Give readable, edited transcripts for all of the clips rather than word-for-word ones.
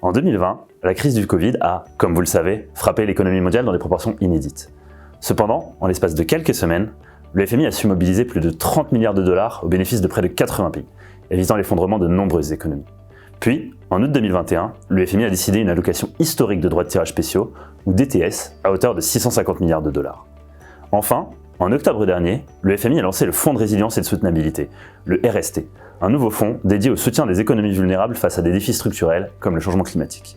En 2020, la crise du Covid a, comme vous le savez, frappé l'économie mondiale dans des proportions inédites. Cependant, en l'espace de quelques semaines, le FMI a su mobiliser plus de 30 milliards de dollars au bénéfice de près de 80 pays, évitant l'effondrement de nombreuses économies. Puis, en août 2021, le FMI a décidé une allocation historique de droits de tirage spéciaux, ou DTS, à hauteur de 650 milliards de dollars. Enfin, en octobre dernier, le FMI a lancé le Fonds de résilience et de soutenabilité, le RST, un nouveau fonds dédié au soutien des économies vulnérables face à des défis structurels comme le changement climatique.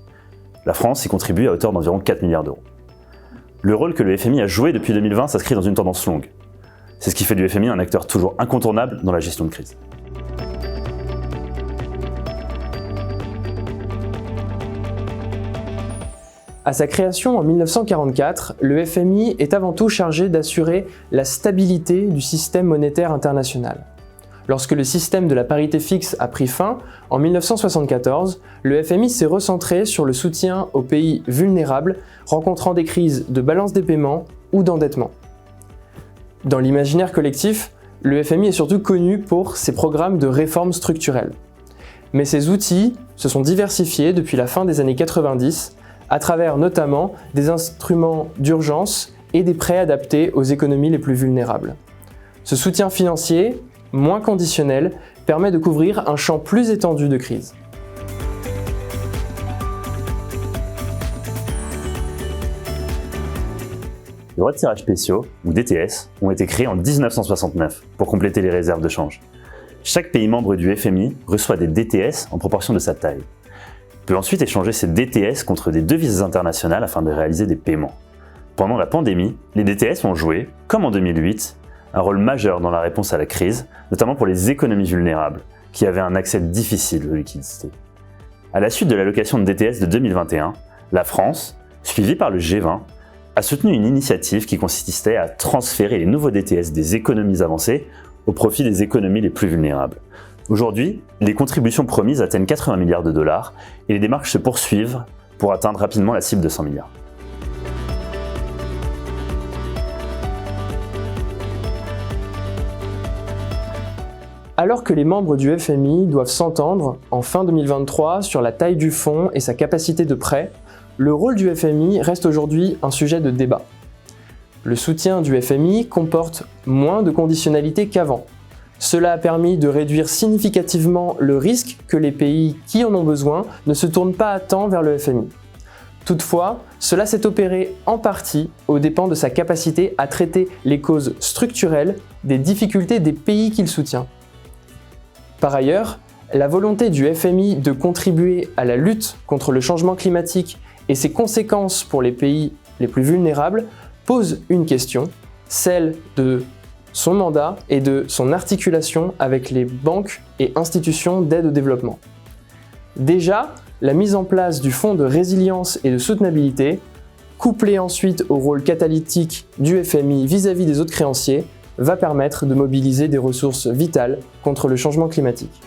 La France y contribue à hauteur d'environ 4 milliards d'euros. Le rôle que le FMI a joué depuis 2020 s'inscrit dans une tendance longue. C'est ce qui fait du FMI un acteur toujours incontournable dans la gestion de crise. À sa création en 1944, le FMI est avant tout chargé d'assurer la stabilité du système monétaire international. Lorsque le système de la parité fixe a pris fin, en 1974, le FMI s'est recentré sur le soutien aux pays vulnérables rencontrant des crises de balance des paiements ou d'endettement. Dans l'imaginaire collectif, le FMI est surtout connu pour ses programmes de réformes structurelles. Mais ses outils se sont diversifiés depuis la fin des années 90 à travers notamment des instruments d'urgence et des prêts adaptés aux économies les plus vulnérables. Ce soutien financier, moins conditionnel, permet de couvrir un champ plus étendu de crise. Les droits de tirage spéciaux, ou DTS, ont été créés en 1969 pour compléter les réserves de change. Chaque pays membre du FMI reçoit des DTS en proportion de sa taille. Il peut ensuite échanger ces DTS contre des devises internationales afin de réaliser des paiements. Pendant la pandémie, les DTS ont joué, comme en 2008, un rôle majeur dans la réponse à la crise, notamment pour les économies vulnérables, qui avaient un accès difficile aux liquidités. À la suite de l'allocation de DTS de 2021, la France, suivie par le G20, a soutenu une initiative qui consistait à transférer les nouveaux DTS des économies avancées au profit des économies les plus vulnérables. Aujourd'hui, les contributions promises atteignent 80 milliards de dollars et les démarches se poursuivent pour atteindre rapidement la cible de 100 milliards. Alors que les membres du FMI doivent s'entendre en fin 2023 sur la taille du fonds et sa capacité de prêt, le rôle du FMI reste aujourd'hui un sujet de débat. Le soutien du FMI comporte moins de conditionnalité qu'avant. Cela a permis de réduire significativement le risque que les pays qui en ont besoin ne se tournent pas à temps vers le FMI. Toutefois, cela s'est opéré en partie aux dépens de sa capacité à traiter les causes structurelles des difficultés des pays qu'il soutient. Par ailleurs, la volonté du FMI de contribuer à la lutte contre le changement climatique et ses conséquences pour les pays les plus vulnérables pose une question, celle de son mandat et de son articulation avec les banques et institutions d'aide au développement. Déjà, la mise en place du Fonds de résilience et de soutenabilité, couplée ensuite au rôle catalytique du FMI vis-à-vis des autres créanciers, va permettre de mobiliser des ressources vitales contre le changement climatique.